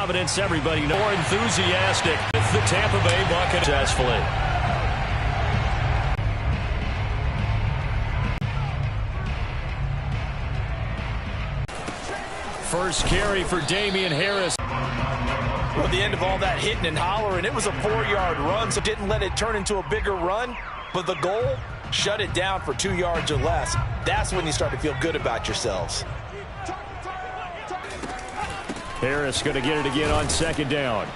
Providence, everybody more enthusiastic with the Tampa Bay Buccaneers successfully. First carry for Damian Harris. Well, at the end of all that hitting and hollering, it was a 4-yard run, so didn't let it turn into a bigger run. But the goal, shut it down for 2 yards or less. That's when you start to feel good about yourselves. Harris going to get it again on second down.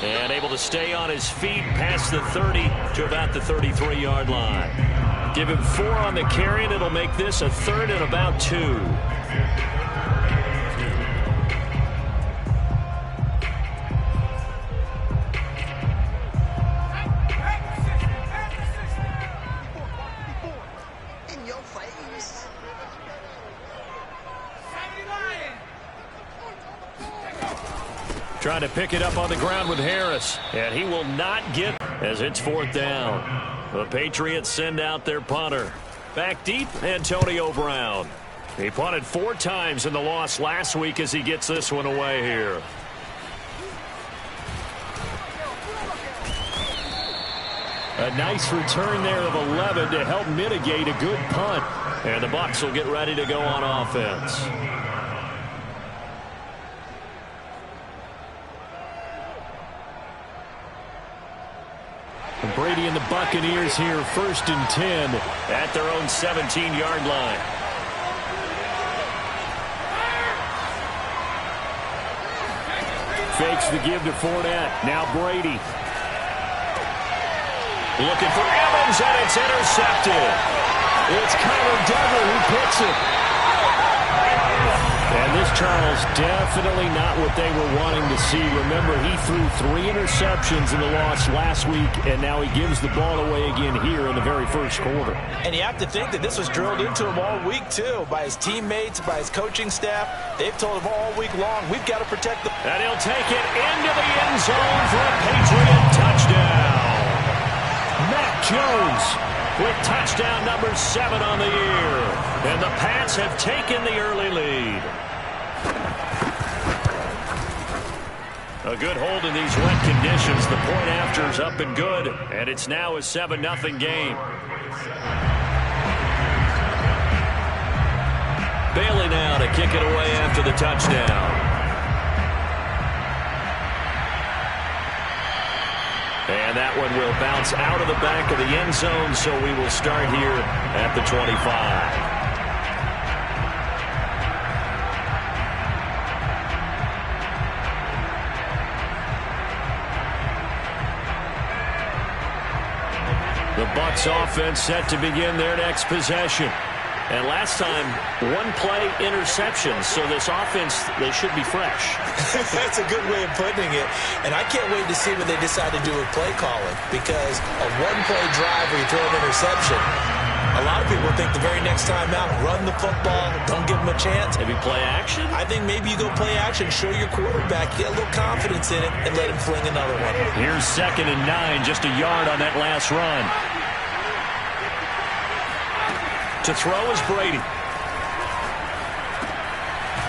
And able to stay on his feet past the 30 to about the 33-yard line. Give him 4 on the carry, and it'll make this a 3rd and about 2. Trying to pick it up on the ground with Harris. And he will not get as it's 4th down. The Patriots send out their punter. Back deep, Antonio Brown. He punted 4 times in the loss last week as he gets this one away here. A nice return there of 11 to help mitigate a good punt. And the Bucs will get ready to go on offense. Brady and the Buccaneers here, 1st and 10 at their own 17-yard line. Fakes the give to Fournette. Now Brady. Looking for Evans, and it's intercepted. It's Kyler Duggar who picks it. And this, Charles, definitely not what they were wanting to see. Remember, he threw 3 interceptions in the loss last week, and now he gives the ball away again here in the very first quarter. And you have to think that this was drilled into him all week, too, by his teammates, by his coaching staff. They've told him all week long, we've got to protect them. And he'll take it into the end zone for a Patriot touchdown. Mac Jones with touchdown number 7 on the year. And the Pats have taken the early lead. A good hold in these wet conditions. The point after is up and good. And it's now a 7-0 game. Bailey now to kick it away after the touchdown. And that one will bounce out of the back of the end zone, so we will start here at the 25. The Bucs offense set to begin their next possession. And last time, 1-play interception. So this offense, they should be fresh. That's a good way of putting it. And I can't wait to see what they decide to do with play calling. Because a 1-play drive where you throw an interception, a lot of people think the very next time out, run the football, don't give them a chance. Maybe play action? I think maybe you go play action, show your quarterback, get a little confidence in it, and let him fling another one. Here's 2nd and 9, just a yard on that last run. To throw is Brady.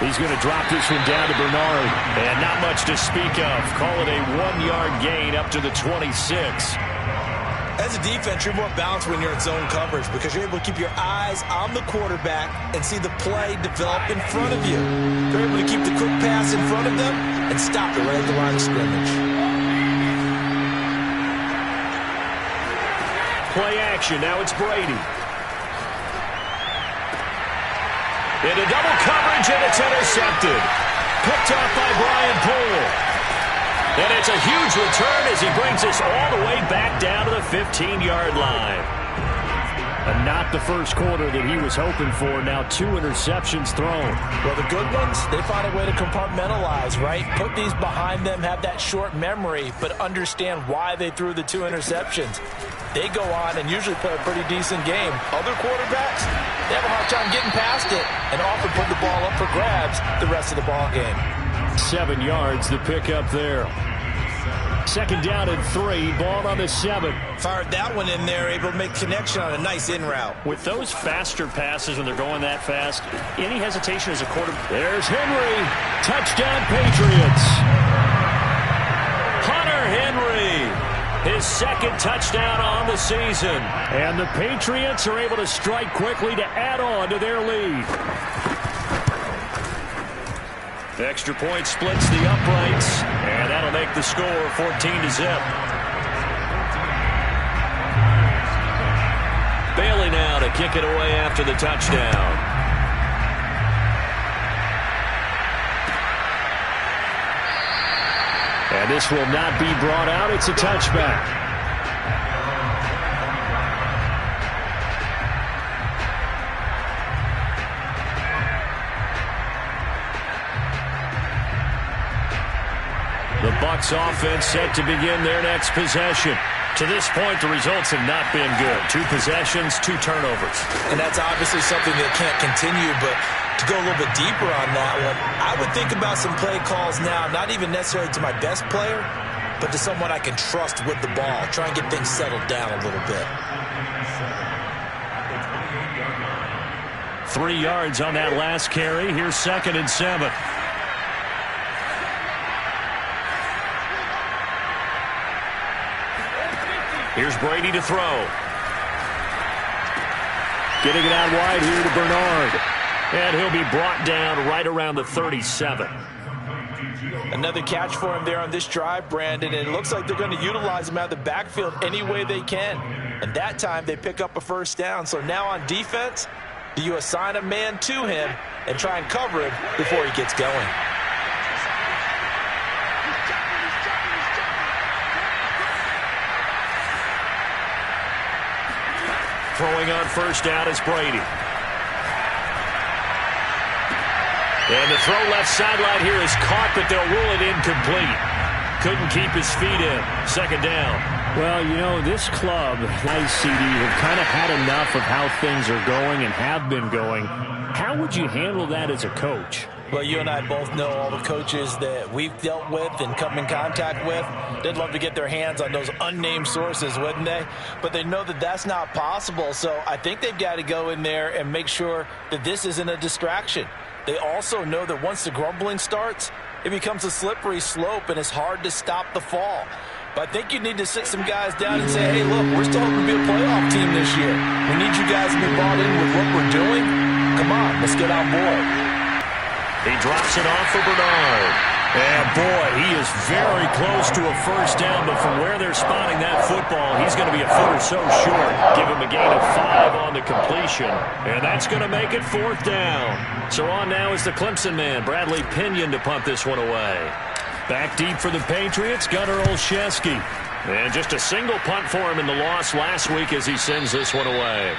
He's going to drop this one down to Bernard. And not much to speak of. Call it a 1-yard gain up to the 26. As a defense, you're more balanced when you're in zone coverage because you're able to keep your eyes on the quarterback and see the play develop in front of you. You're able to keep the quick pass in front of them and stop it right at the line of scrimmage. Play action. Now it's Brady. Into double coverage, and it's intercepted. Picked off by Brian Poole. And it's a huge return as he brings us all the way back down to the 15-yard line. And not the first quarter that he was hoping for. Now 2 interceptions thrown. Well, the good ones, they find a way to compartmentalize, right? Put these behind them, have that short memory, but understand why they threw the 2 interceptions. They go on and usually play a pretty decent game. Other quarterbacks, they have a hard time getting past it and often put the ball up for grabs the rest of the ball game. 7 yards to pick up there. 2nd down and 3, ball on the 7. Fired that one in there, able to make connection on a nice in route. With those faster passes when they're going that fast, any hesitation as a quarterback? There's Henry. Touchdown, Patriots. second touchdown on the season. And the Patriots are able to strike quickly to add on to their lead. Extra point splits the uprights, and that'll make the score 14-0. Bailey now to kick it away after the touchdown. And this will not be brought out. It's a touchback. The Bucs offense set to begin their next possession. To this point, the results have not been good. 2 possessions, 2 turnovers. And that's obviously something that can't continue, but to go a little bit deeper on that one, I would think about some play calls now, not even necessarily to my best player, but to someone I can trust with the ball. Try and get things settled down a little bit. 3 yards on that last carry. Here's 2nd and 7. Here's Brady to throw. Getting it out wide here to Bernard. And he'll be brought down right around the 37. Another catch for him there on this drive, Brandon. And it looks like they're going to utilize him out of the backfield any way they can. And that time they pick up a first down. So now on defense, do you assign a man to him and try and cover him before he gets going? Throwing on first down is Brady. And the throw left sideline here is caught, but they'll rule it incomplete. Couldn't keep his feet in. 2nd down. Well, you know, this club, CD, have kind of had enough of how things are going and have been going. How would you handle that as a coach? Well, you and I both know all the coaches that we've dealt with and come in contact with. They'd love to get their hands on those unnamed sources, wouldn't they? But they know that that's not possible. So I think they've got to go in there and make sure that this isn't a distraction. They also know that once the grumbling starts, it becomes a slippery slope and it's hard to stop the fall. But I think you need to sit some guys down and say, hey, look, we're still hoping to be a playoff team this year. We need you guys to be bought in with what we're doing. Come on, let's get on board. He drops it off for Bernard. And, boy, he is very close to a first down, but from where they're spotting that football, he's going to be a foot or so short. Give him a gain of 5 on the completion, and that's going to make it 4th down. So on now is the Clemson man, Bradley Pinion, to punt this one away. Back deep for the Patriots, Gunnar Olszewski. And just a single punt for him in the loss last week as he sends this one away.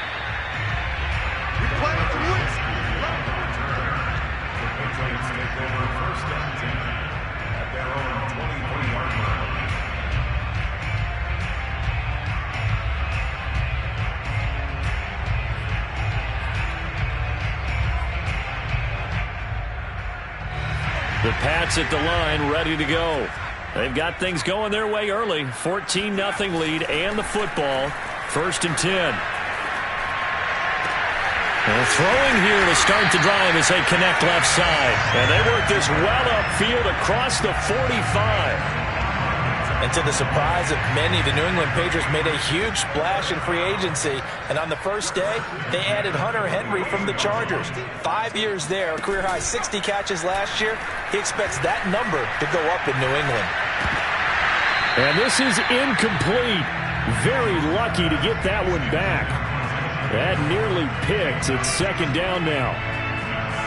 The Pats at the line, ready to go. They've got things going their way early. 14-0 lead and the football. 1st and 10. And throwing here to start the drive as they connect left side. And they work this well upfield across the 45. And to the surprise of many, the New England Patriots made a huge splash in free agency. And on the first day, they added Hunter Henry from the Chargers. 5 years there, a career-high 60 catches last year. He expects that number to go up in New England. And this is incomplete. Very lucky to get that one back. That nearly picked. It's 2nd down now.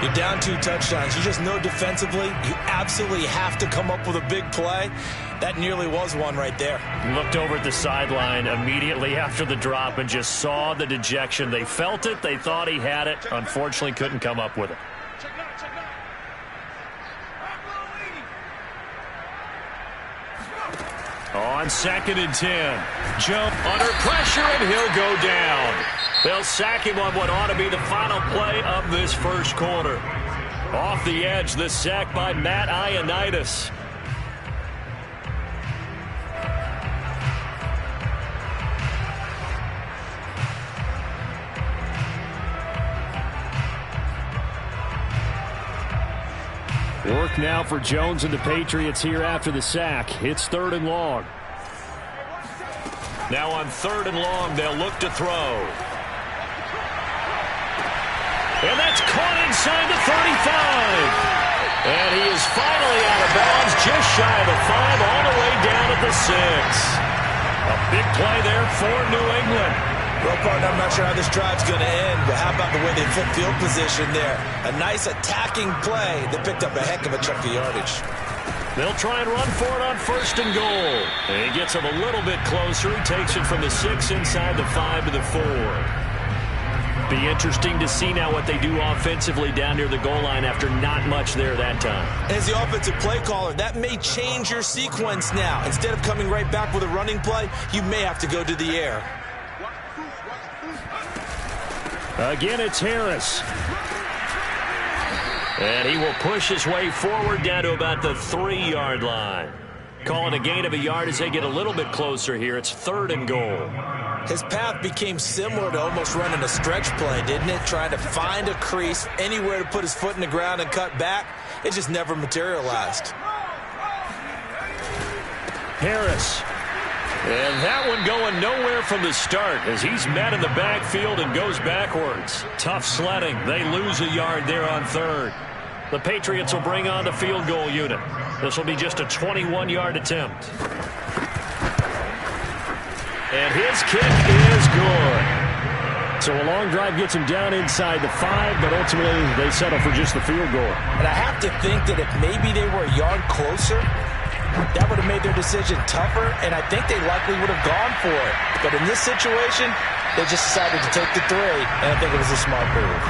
You're down 2 touchdowns. You just know defensively you absolutely have to come up with a big play. That nearly was one right there. Looked over at the sideline immediately after the drop and just saw the dejection. They felt it. They thought he had it. Unfortunately, couldn't come up with it. On 2nd and 10. Jump under pressure, and he'll go down. They'll sack him on what ought to be the final play of this first quarter. Off the edge, the sack by Matt Ioannidis. Work now for Jones and the Patriots here after the sack. It's 3rd and long. Now on 3rd and long, they'll look to throw. And that's caught inside the 35. And he is finally out of bounds, just shy of the 5, all the way down at the 6. A big play there for New England. Well, partner, I'm not sure how this drive's going to end, but how about the way they flip field position there? A nice attacking play that picked up a heck of a chunk of yardage. They'll try and run for it on 1st and goal. And he gets him a little bit closer. He takes it from the 6 inside the 5 to the 4. Be interesting to see now what they do offensively down near the goal line after not much there that time. As the offensive play caller, that may change your sequence now. Instead of coming right back with a running play, you may have to go to the air. Again, it's Harris. And he will push his way forward down to about the 3-yard line. Calling a gain of a yard as they get a little bit closer here. It's 3rd and goal. His path became similar to almost running a stretch play, didn't it? Trying to find a crease, anywhere to put his foot in the ground and cut back. It just never materialized. Harris. And that one going nowhere from the start as he's met in the backfield and goes backwards. Tough sledding. They lose a yard there on 3rd. The Patriots will bring on the field goal unit. This will be just a 21-yard attempt. And his kick is good. So a long drive gets him down inside the 5, but ultimately they settle for just the field goal. And I have to think that if maybe they were a yard closer, that would have made their decision tougher, and I think they likely would have gone for it. But in this situation, they just decided to take the 3, and I think it was a smart move.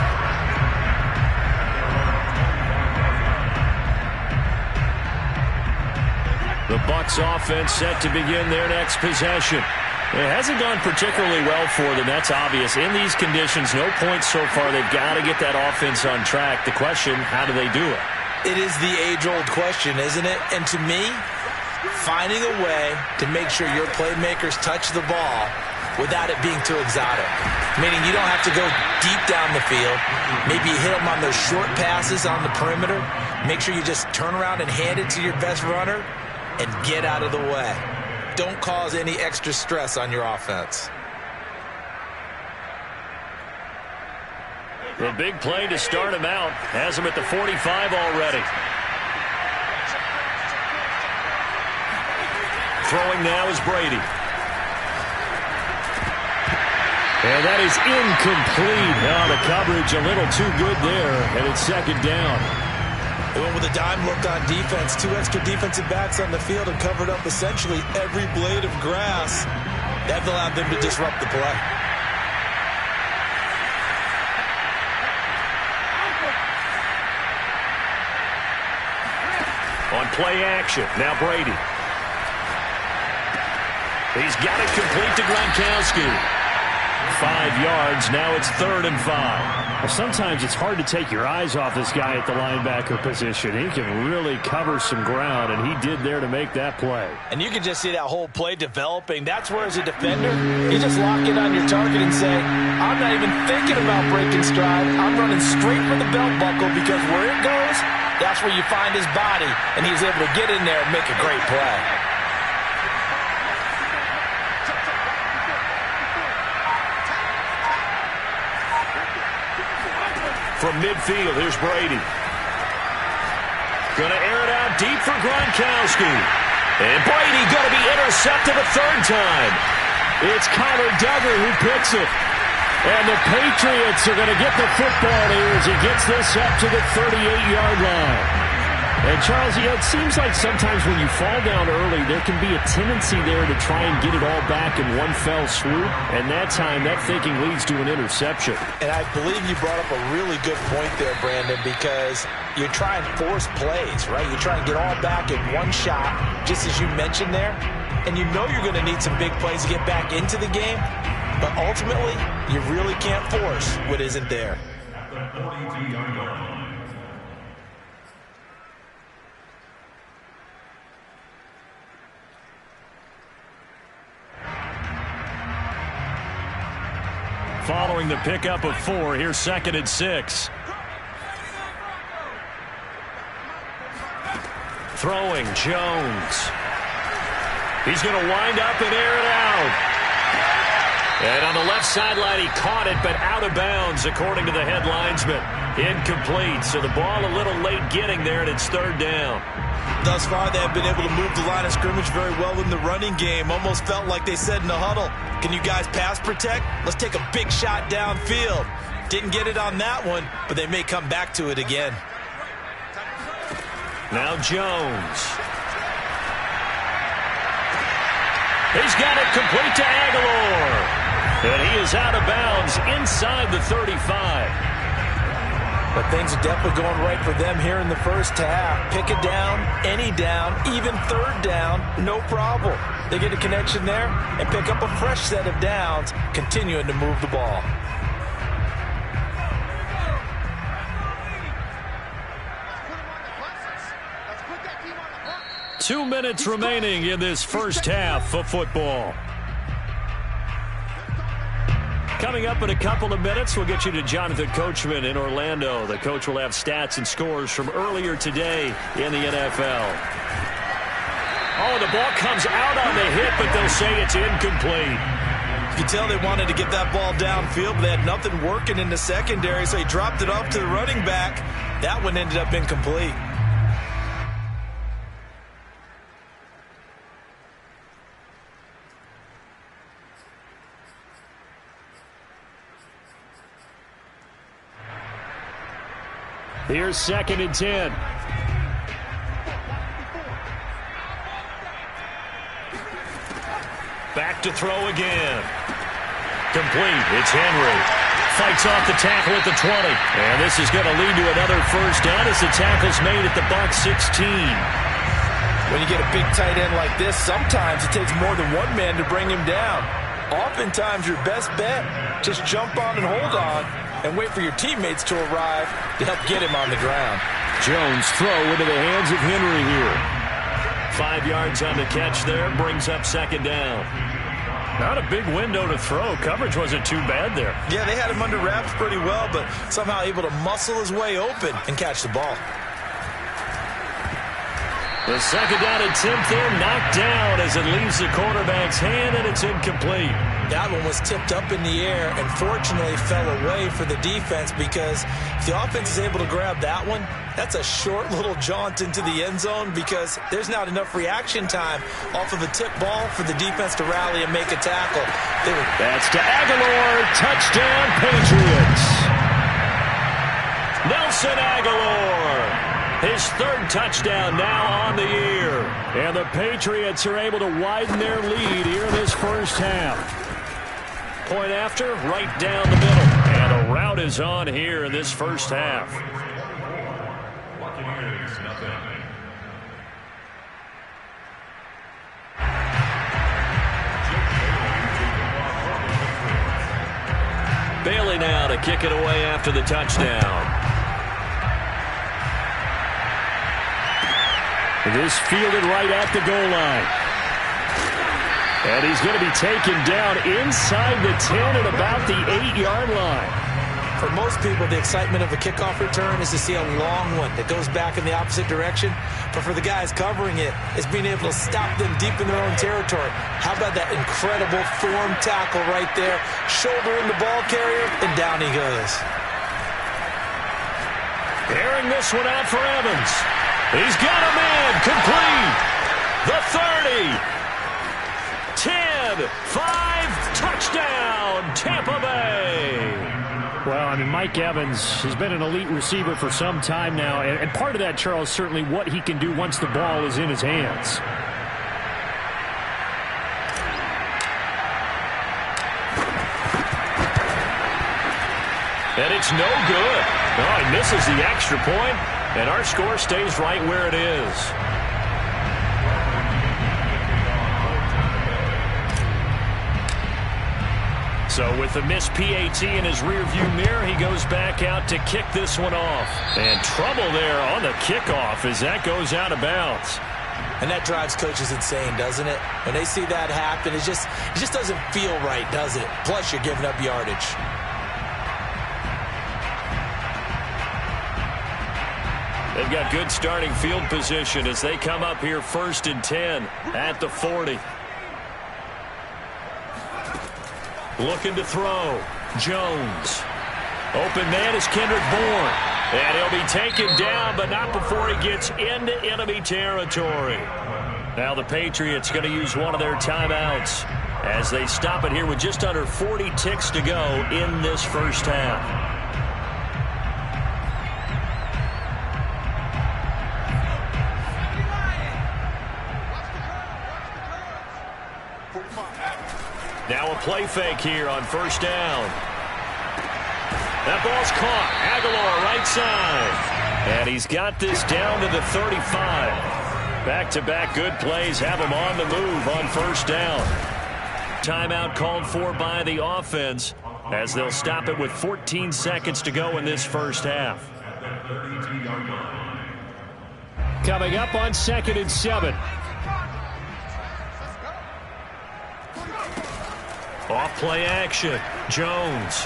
The Bucs offense set to begin their next possession. It hasn't gone particularly well for them. That's obvious. In these conditions, no points so far. They've got to get that offense on track. The question, how do they do it? It is the age-old question, isn't it? And to me, finding a way to make sure your playmakers touch the ball without it being too exotic. Meaning you don't have to go deep down the field. Maybe you hit them on those short passes on the perimeter. Make sure you just turn around and hand it to your best runner and get out of the way. Don't cause any extra stress on your offense. The big play to start him out has him at the 45 already. Throwing now is Brady. And that is incomplete. Now the coverage a little too good there, and it's 2nd down. They went with a dime look on defense. 2 extra defensive backs on the field and covered up essentially every blade of grass. That allowed them to disrupt the play. On play action, now Brady. He's got it complete to Gronkowski. 5 yards, now it's 3rd and 5. Well, sometimes it's hard to take your eyes off this guy at the linebacker position. He can really cover some ground, and he did there to make that play. And you can just see that whole play developing. That's where, as a defender, you just lock in on your target and say, I'm not even thinking about breaking stride. I'm running straight for the belt buckle because where it goes, that's where you find his body, and he's able to get in there and make a great play. From midfield, here's Brady. Going to air it out deep for Gronkowski. And Brady going to be intercepted a 3rd time. It's Connor Duggar who picks it. And the Patriots are going to get the football here as he gets this up to the 38-yard line. And, Charles, it seems like sometimes when you fall down early, there can be a tendency there to try and get it all back in one fell swoop. And that time, that thinking leads to an interception. And I believe you brought up a really good point there, Brandon, because you try and force plays, right? You try and get all back in one shot, just as you mentioned there. And you know you're going to need some big plays to get back into the game. But ultimately, you really can't force what isn't there. Following the pickup of 4, here's 2nd and 6. Throwing, Jones. He's going to wind up and air it out. And on the left sideline, he caught it, but out of bounds, according to the head linesman. Incomplete, so the ball a little late getting there, and it's third down. Thus far, they have been able to move the line of scrimmage very well in the running game. Almost felt like they said in the huddle, can you guys pass protect? Let's take a big shot downfield. Didn't get it on that one, but they may come back to it again. Now Jones. He's got it complete to Aguilar. And he is out of bounds inside the 35. But things are definitely going right for them here in the first half. Pick it down, any down, even third down, no problem. They get a connection there and pick up a fresh set of downs, continuing to move the ball. Two minutes remaining in this first half of football. Coming up in a couple of minutes, we'll get you to Jonathan Coachman in Orlando. The coach will have stats and scores from earlier today in the NFL. Oh, the ball comes out on the hit, but they'll say it's incomplete. You can tell they wanted to get that ball downfield, but they had nothing working in the secondary, so he dropped it off to the running back. That one ended up incomplete. Here's 2nd and 10. Back to throw again. Complete. It's Henry. Fights off the tackle at the 20. And this is going to lead to another first down as the tackle's made at the Bucs 16. When you get a big tight end like this, sometimes it takes more than one man to bring him down. Oftentimes, your best bet, just jump on and hold on and wait for your teammates to arrive to help get him on the ground. Jones throw into the hands of Henry here. 5 yards on the catch there, brings up 2nd down. Not a big window to throw. Coverage wasn't too bad there. Yeah, they had him under wraps pretty well, but somehow able to muscle his way open and catch the ball. The 2nd down attempt there knocked down as it leaves the quarterback's hand, and it's incomplete. That one was tipped up in the air and fortunately fell away for the defense, because if the offense is able to grab that one, that's a short little jaunt into the end zone because there's not enough reaction time off of a tip ball for the defense to rally and make a tackle. That's to Aguilar. Touchdown, Patriots. Nelson Aguilar. His 3rd touchdown now on the year. And the Patriots are able to widen their lead here in this first half. Point after, right down the middle. And a rout is on here in this first half. Bailey now to kick it away after the touchdown. This fielded right at the goal line. And he's going to be taken down inside the 10 at about the 8-yard line. For most people, the excitement of a kickoff return is to see a long one that goes back in the opposite direction. But for the guys covering it, it's being able to stop them deep in their own territory. How about that incredible form tackle right there? Shouldering the ball carrier, and down he goes. Airing this one out for Evans. He's got a man. Complete. The 30. 10. 5. Touchdown. Tampa Bay. Well, I mean, Mike Evans has been an elite receiver for some time now. And part of that, Charles, certainly what he can do once the ball is in his hands. And it's no good. Oh, he misses the extra point. And our score stays right where it is. So with the missed PAT in his rearview mirror, he goes back out to kick this one off. And trouble there on the kickoff as that goes out of bounds. And that drives coaches insane, doesn't it? When they see that happen, it just doesn't feel right, does it? Plus, you're giving up yardage. They've got good starting field position as they come up here 1st and 10 at the 40. Looking to throw. Jones. Open man is Kendrick Bourne. And he'll be taken down, but not before he gets into enemy territory. Now the Patriots going to use one of their timeouts as they stop it here with just under 40 ticks to go in this first half. Now a play fake here on first down. That ball's caught. Aguilar right side. And he's got this down to the 35. Back-to-back good plays have him on the move on first down. Timeout called for by the offense as they'll stop it with 14 seconds to go in this first half. Coming up on 2nd and 7. Off play action. Jones.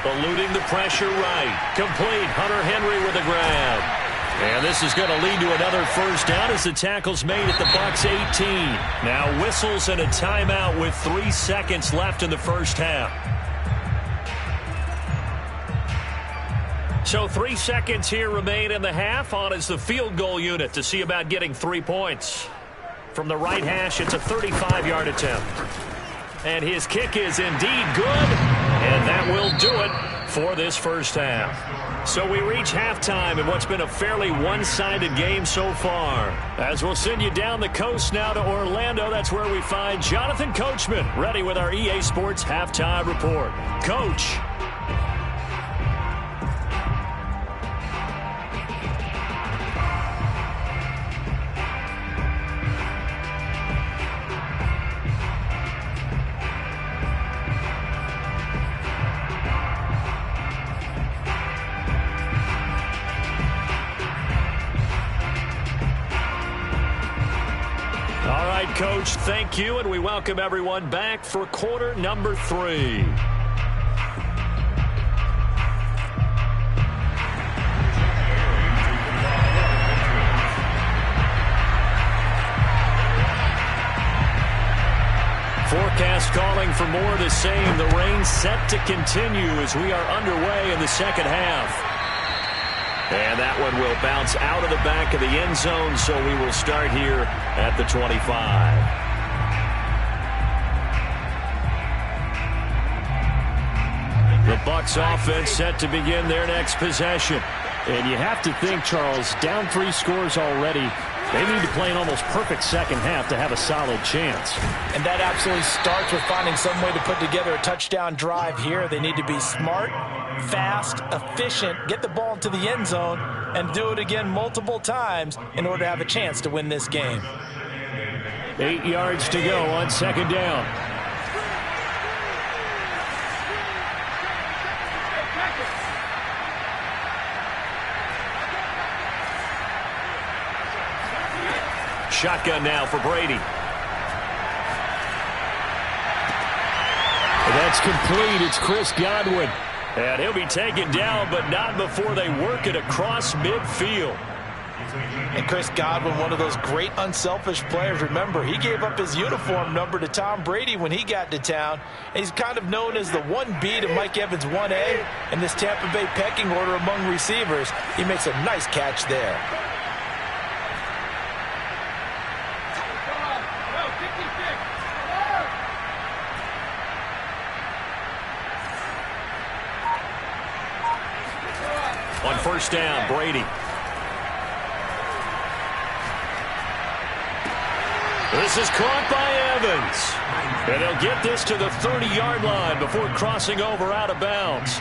Eluding the pressure right. Complete. Hunter Henry with a grab. And this is going to lead to another first down as the tackle's made at the Bucs 18. Now whistles and a timeout with 3 seconds left in the first half. So 3 seconds here remain in the half. On is the field goal unit to see about getting 3 points. From the right hash, it's a 35-yard attempt. And his kick is indeed good. And that will do it for this first half. So we reach halftime in what's been a fairly one-sided game so far. As we'll send you down the coast now to Orlando, that's where we find Jonathan Coachman ready with our EA Sports Halftime Report. Coach. Coach, thank you, and we welcome everyone back for quarter number 3. Forecast calling for more of the same. The rain set to continue as we are underway in the second half. And that one will bounce out of the back of the end zone, so we will start here at the 25. The Bucs offense set to begin their next possession. And you have to think, Charles, down 3 scores already. They need to play an almost perfect second half to have a solid chance. And that absolutely starts with finding some way to put together a touchdown drive here. They need to be smart, fast, efficient, get the ball into the end zone, and do it again multiple times in order to have a chance to win this game. 8 yards to go on second down. Shotgun now for Brady. That's complete. It's Chris Godwin. And he'll be taken down, but not before they work it across midfield. And Chris Godwin, one of those great unselfish players. Remember, he gave up his uniform number to Tom Brady when he got to town. And he's kind of known as the 1B to Mike Evans' 1A in this Tampa Bay pecking order among receivers. He makes a nice catch there. On first down, Brady. This is caught by Evans. And they'll get this to the 30-yard line before crossing over out of bounds.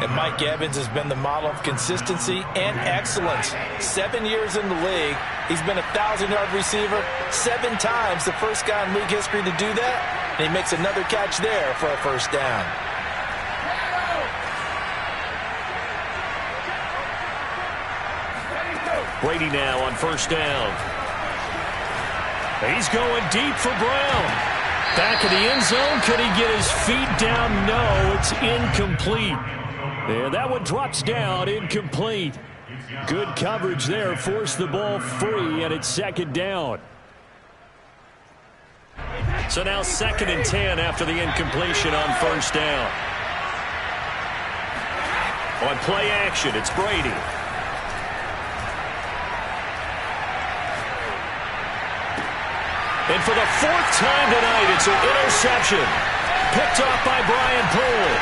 And Mike Evans has been the model of consistency and excellence. 7 years in the league. He's been a 1,000-yard receiver 7 times, the first guy in league history to do that. And he makes another catch there for a first down. Brady now on first down. He's going deep for Brown. Back in the end zone. Could he get his feet down? No, it's incomplete. And that one drops down, incomplete. Good coverage there. Forced the ball free, and it's second down. So now 2nd and 10 after the incompletion on first down. On play action, it's Brady. And for the 4th time tonight, it's an interception. Picked off by Brian Poole.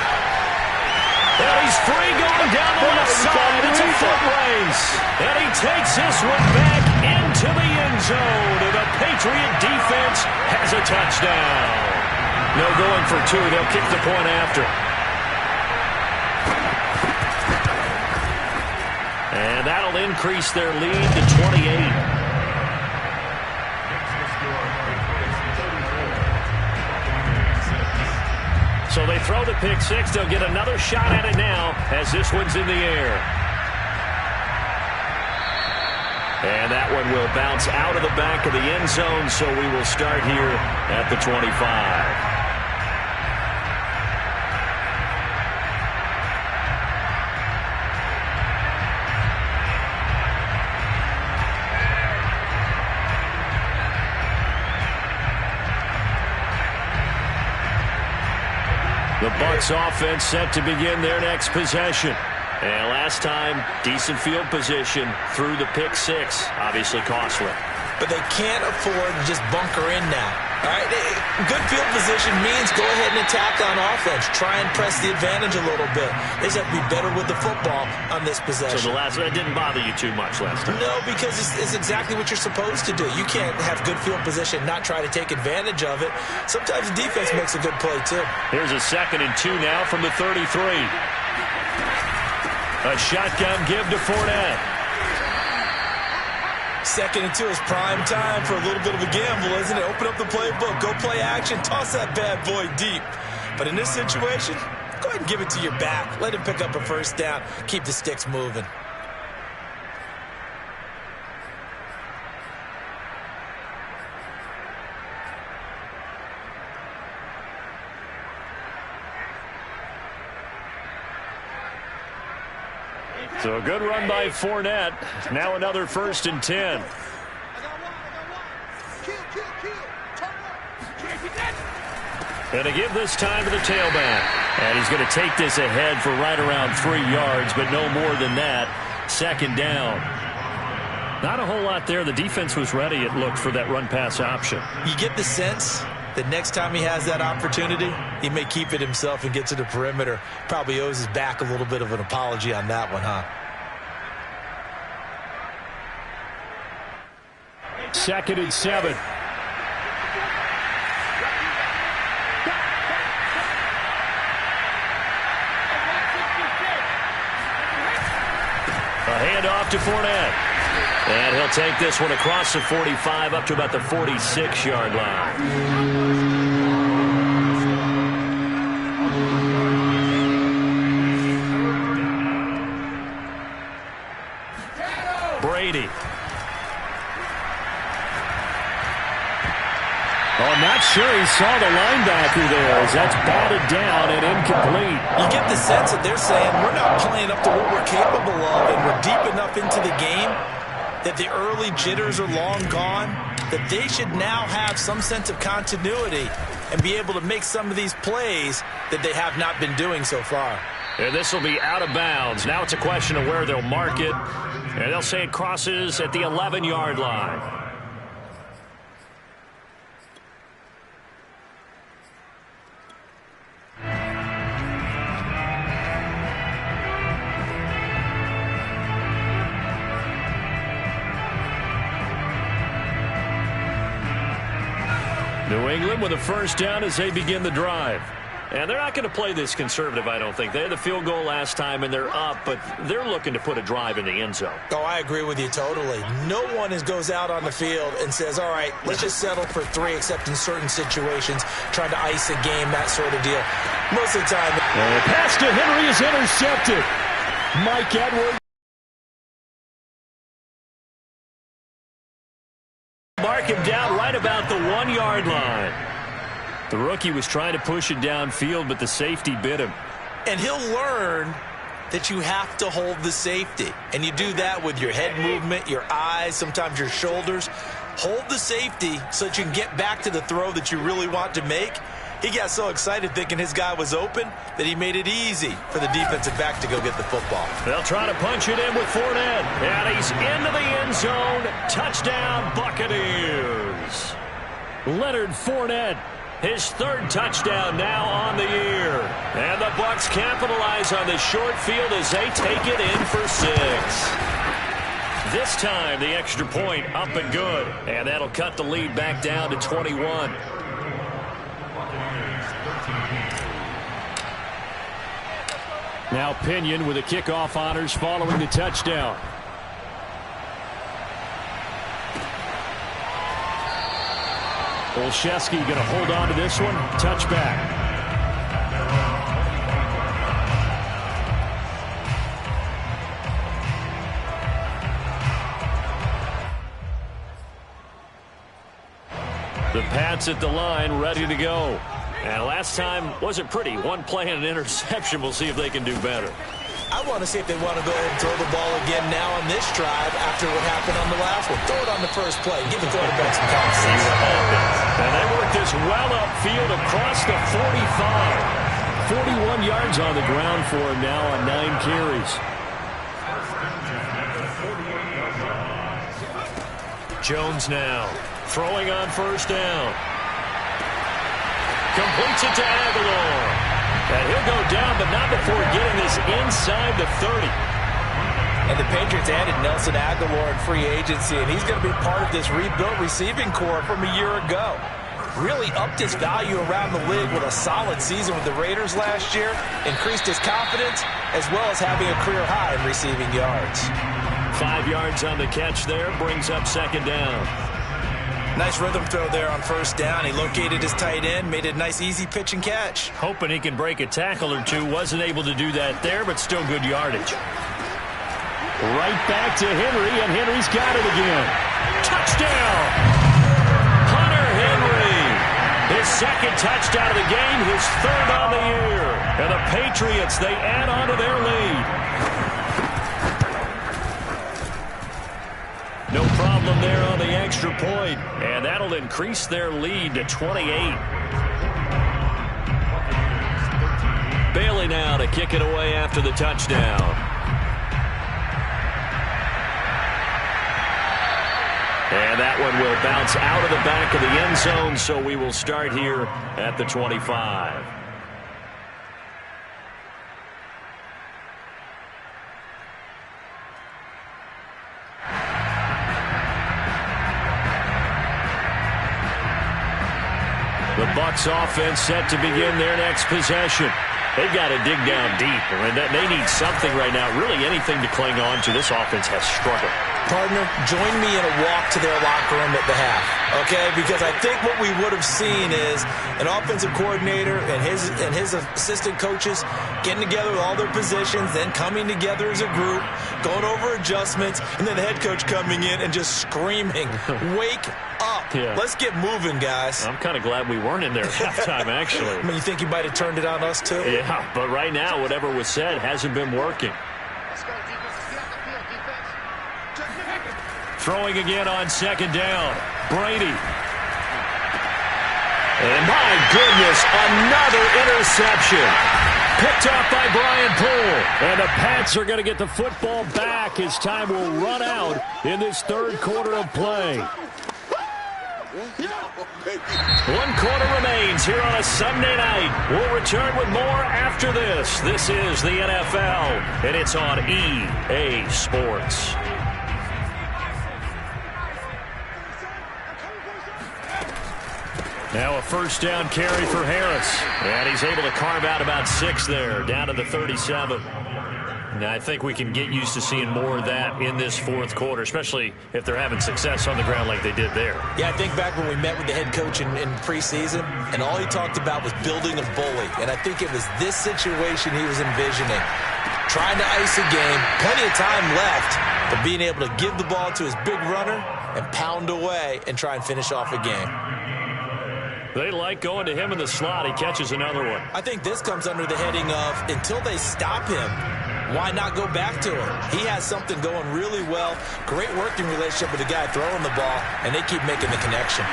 And he's free going down the left side. It's a foot race. And he takes this one back into the end zone. And the Patriot defense has a touchdown. No going for 2. They'll kick the point after. And that'll increase their lead to 28. So they throw the pick 6. They'll get another shot at it now as this one's in the air. And that one will bounce out of the back of the end zone, so we will start here at the 25. The Bucs offense set to begin their next possession. And last time, decent field position through the pick 6. Obviously costly. But they can't afford to just bunker in now. All right, good field position means go ahead and attack on offense. Try and press the advantage a little bit. They just have to be better with the football on this possession. So that didn't bother you too much last time? No, because it's exactly what you're supposed to do. You can't have good field position, not try to take advantage of it. Sometimes the defense makes a good play, too. Here's a 2nd and 2 now from the 33. A shotgun give to Fournette. 2nd and 2 is prime time for a little bit of a gamble, isn't it? Open up the playbook, go play action, toss that bad boy deep. But in this situation, go ahead and give it to your back. Let him pick up a first down. Keep the sticks moving. So a good run by Fournette. Now another 1st and 10. And to give this time to the tailback. And he's going to take this ahead for right around 3 yards, but no more than that. 2nd down. Not a whole lot there. The defense was ready, it looked, for that run-pass option. You get the sense that next time he has that opportunity, he may keep it himself and get to the perimeter. Probably owes his back a little bit of an apology on that one, huh? 2nd and 7. A handoff to Fournette. And he'll take this one across the 45 up to about the 46-yard line. Brady. Oh, not sure he saw the linebacker there as that's batted down and incomplete. You get the sense that they're saying we're not playing up to what we're capable of, and we're deep enough into the game that the early jitters are long gone, that they should now have some sense of continuity and be able to make some of these plays that they have not been doing so far. And this will be out of bounds. Now it's a question of where they'll mark it. And they'll say it crosses at the 11-yard line. New England with a first down as they begin the drive. And they're not going to play this conservative, I don't think. They had the field goal last time, and they're up, but they're looking to put a drive in the end zone. Oh, I agree with you totally. No one goes out on the field and says, all right, let's just settle for 3, except in certain situations, trying to ice a game, that sort of deal. Most of the time. And the pass to Henry is intercepted. Mike Edwards. Mark him down right about the 1-yard line. The rookie was trying to push it downfield, but the safety bit him. And he'll learn that you have to hold the safety. And you do that with your head movement, your eyes, sometimes your shoulders. hold the safety so that you can get back to the throw that you really want to make. He got so excited thinking his guy was open that he made it easy for the defensive back to go get the football. They'll try to punch it in with Fournette. And he's into the end zone. Touchdown, Buccaneers. Leonard Fournette, his third touchdown now on the year. And the Bucs capitalize on the short field as they take it in for 6. This time, the extra point up and good. And that'll cut the lead back down to 21. Now Pinion with the kickoff honors following the touchdown. Olszewski going to hold on to this one. Touchback. The Pats at the line, ready to go. And last time wasn't pretty. One play and an interception. We'll see if they can do better. I want to see if they want to go ahead and throw the ball again now on this drive after what happened on the last one. Throw it on the first play. Give the quarterback some common sense. And they work this well upfield across the 45. 41 yards on the ground for him now on 9 carries. Jones now throwing on first down. Completes it to Aguilar. And he'll go down, but not before getting this inside the 30. And the Patriots added Nelson Aguilar in free agency, and he's going to be part of this rebuilt receiving core from a year ago. Really upped his value around the league with a solid season with the Raiders last year, increased his confidence, as well as having a career high in receiving yards. 5 yards on the catch there, brings up second down. Nice rhythm throw there on first down. He located his tight end, made it a nice easy pitch and catch. Hoping he can break a tackle or two. Wasn't able to do that there, but still good yardage. Right back to Henry, and Henry's got it again. Touchdown! Hunter Henry. His second touchdown of the game, his third on the year. And the Patriots, they add on to their lead. No problem there on the extra point, and that'll increase their lead to 28. Bailey now to kick it away after the touchdown. And that one will bounce out of the back of the end zone, so we will start here at the 25. The Bucs offense set to begin their next possession. They've got to dig down deep. I mean, they need something right now, really anything to cling on to. This offense has struggled. Partner, join me in a walk to their locker room at the half, okay? Because I think what we would have seen is an offensive coordinator and his assistant coaches getting together with all their positions, then coming together as a group, going over adjustments, and then the head coach coming in and just screaming, wake up. Yeah. Let's get moving, guys. I'm kind of glad we weren't in there at halftime, actually. I mean, you think he might have turned it on us, too? Yeah, but right now, whatever was said hasn't been working. Throwing again on second down. Brady. And my goodness, another interception. Picked off by Brian Poole. And the Pats are going to get the football back as time will run out in this third quarter of play. 1 quarter remains here on a Sunday night. We'll return with more after this. This is the NFL, and it's on EA Sports. Now a first down carry for Harris. And he's able to carve out about 6 there, down to the 37. Now, I think we can get used to seeing more of that in this fourth quarter, especially if they're having success on the ground like they did there. Yeah, I think back when we met with the head coach in preseason, and all he talked about was building a bully. And I think it was this situation he was envisioning. Trying to ice a game, plenty of time left, but being able to give the ball to his big runner and pound away and try and finish off a game. They like going to him in the slot. He catches another one. I think this comes under the heading of until they stop him, why not go back to him? He has something going really well. Great working relationship with the guy throwing the ball, and they keep making the connection.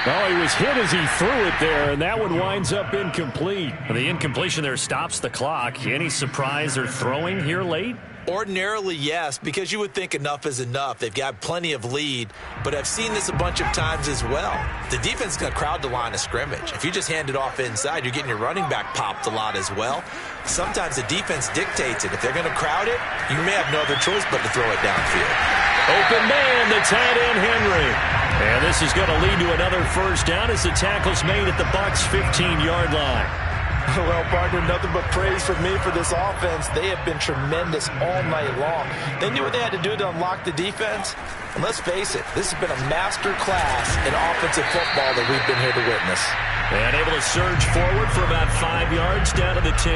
Oh, he was hit as he threw it there, and that one winds up incomplete. The incompletion there stops the clock. Any surprise they're throwing here late? Ordinarily, yes, because you would think enough is enough. They've got plenty of lead, but I've seen this a bunch of times as well. The defense is going to crowd the line of scrimmage. If you just hand it off inside, you're getting your running back popped a lot as well. Sometimes the defense dictates it. If they're going to crowd it, you may have no other choice but to throw it downfield. Open man, the tight end, Henry. And this is going to lead to another first down as the tackle's made at the Bucs' 15-yard line. Well, partner, nothing but praise from me for this offense. They have been tremendous all night long. They knew what they had to do to unlock the defense. And let's face it, this has been a master class in offensive football that we've been here to witness. And able to surge forward for about 5 yards down to the 10.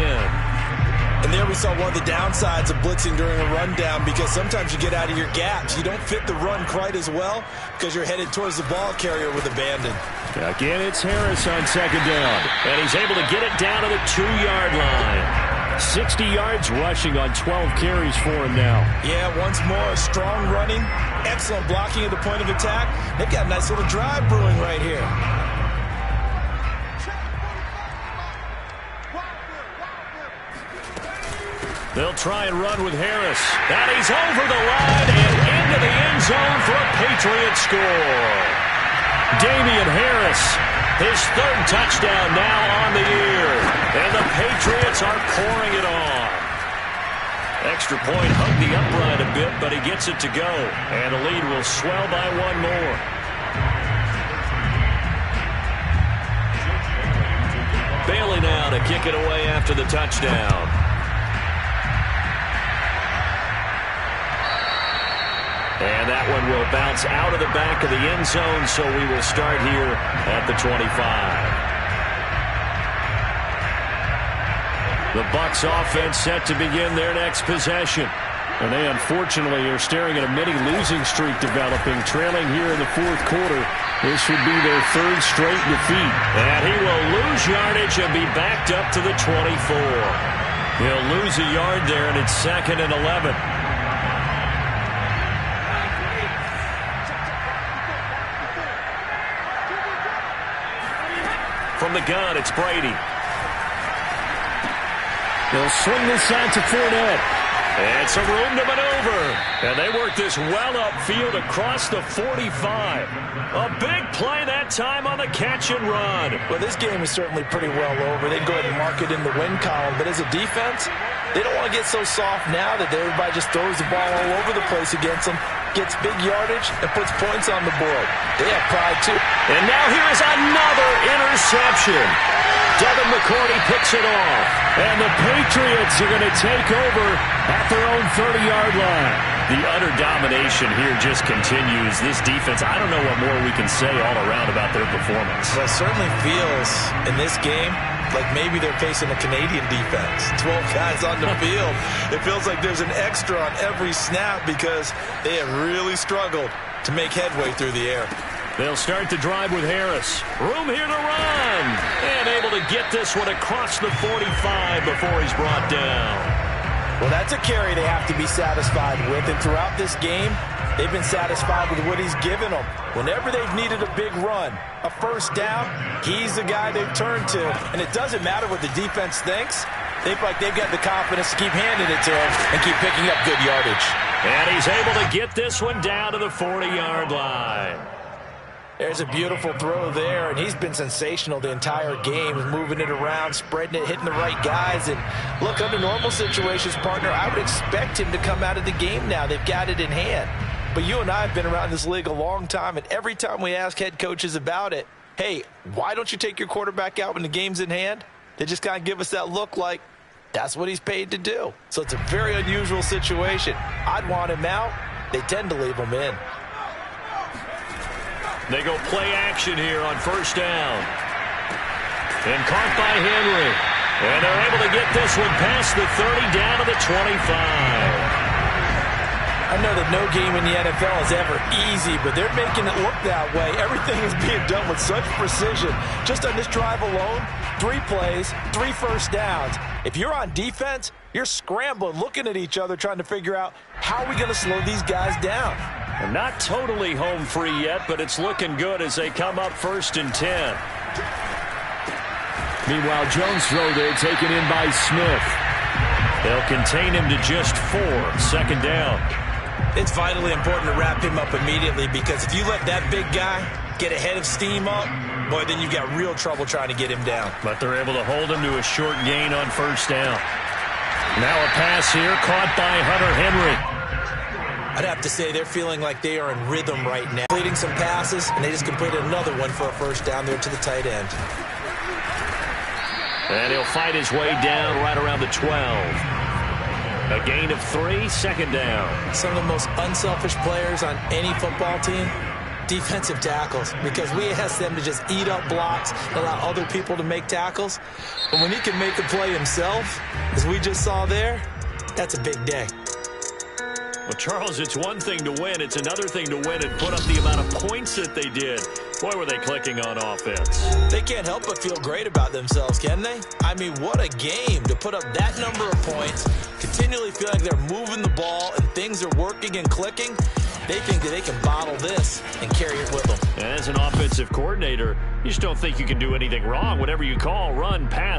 And there we saw one of the downsides of blitzing during a rundown, because sometimes you get out of your gaps. You don't fit the run quite as well because you're headed towards the ball carrier with abandon. Again, it's Harris on second down. And he's able to get it down to the 2-yard line. 60 yards rushing on 12 carries for him now. Yeah, once more, strong running, excellent blocking at the point of attack. They've got a nice little drive brewing right here. They'll try and run with Harris. And he's over the line and into the end zone for a Patriot score. Damian Harris, his third touchdown now on the year. And the Patriots are pouring it on. Extra point hugged the upright a bit, but he gets it to go. And the lead will swell by one more. Bailey now to kick it away after the touchdown. And that one will bounce out of the back of the end zone, so we will start here at the 25. The Bucs offense set to begin their next possession. And they unfortunately are staring at a mini losing streak developing, trailing here in the fourth quarter. This would be their third straight defeat. And he will lose yardage and be backed up to the 24. He'll lose a yard there, and it's 2nd and 11. From the gun, it's Brady. They'll swing this out to Fournette. And some room to maneuver. And they work this well upfield across the 45. A big play that time on the catch and run. Well, this game is certainly pretty well over. They go ahead and mark it in the win column. But as a defense, they don't want to get so soft now that everybody just throws the ball all over the place against them, gets big yardage, and puts points on the board. They have pride, too. And now here is another interception. Devin McCourty picks it off. And the Patriots are going to take over at their own 30-yard line. The utter domination here just continues. This defense, I don't know what more we can say all around about their performance. Well, it certainly feels in this game like maybe they're facing a Canadian defense. 12 guys on the field. It feels like there's an extra on every snap because they have really struggled to make headway through the air. They'll start the drive with Harris. Room here to run. And able to get this one across the 45 before he's brought down. Well, that's a carry they have to be satisfied with. And throughout this game, they've been satisfied with what he's given them. Whenever they've needed a big run, a first down, he's the guy they've turned to. And it doesn't matter what the defense thinks. They feel like they've got the confidence to keep handing it to him and keep picking up good yardage. And he's able to get this one down to the 40-yard line. There's a beautiful throw there, and he's been sensational the entire game, moving it around, spreading it, hitting the right guys. And look, under normal situations, partner, I would expect him to come out of the game now. They've got it in hand. But you and I have been around this league a long time, and every time we ask head coaches about it, hey, why don't you take your quarterback out when the game's in hand? They just kind of give us that look like that's what he's paid to do. So it's a very unusual situation. I'd want him out. They tend to leave him in. They go play action here on first down. And caught by Henry. And they're able to get this one past the 30 down to the 25. I know that no game in the NFL is ever easy, but they're making it look that way. Everything is being done with such precision. Just on this drive alone, 3 plays, 3 first downs. If you're on defense, you're scrambling, looking at each other, trying to figure out how are we going to slow these guys down. They're not totally home free yet, but it's looking good as they come up 1st and 10. Meanwhile, Jones' throw there taken in by Smith. They'll contain him to just 4, 2nd down. It's vitally important to wrap him up immediately, because if you let that big guy get ahead of steam up, boy, then you've got real trouble trying to get him down. But they're able to hold him to a short gain on 1st down. Now a pass here caught by Hunter Henry. I'd have to say they're feeling like they are in rhythm right now. Completing some passes, and they just completed another one for a 1st down there to the tight end. And he'll fight his way down right around the 12. A gain of 3, 2nd down. Some of the most unselfish players on any football team, defensive tackles, because we ask them to just eat up blocks, allow other people to make tackles. But when he can make a play himself, as we just saw there, that's a big day. Well, Charles, it's one thing to win. It's another thing to win and put up the amount of points that they did. Boy, were they clicking on offense. They can't help but feel great about themselves, can they? I mean, what a game to put up that number of points, continually feel like they're moving the ball and things are working and clicking. They think that they can bottle this and carry it with them. And as an offensive coordinator, you just don't think you can do anything wrong. Whatever you call, run, pass.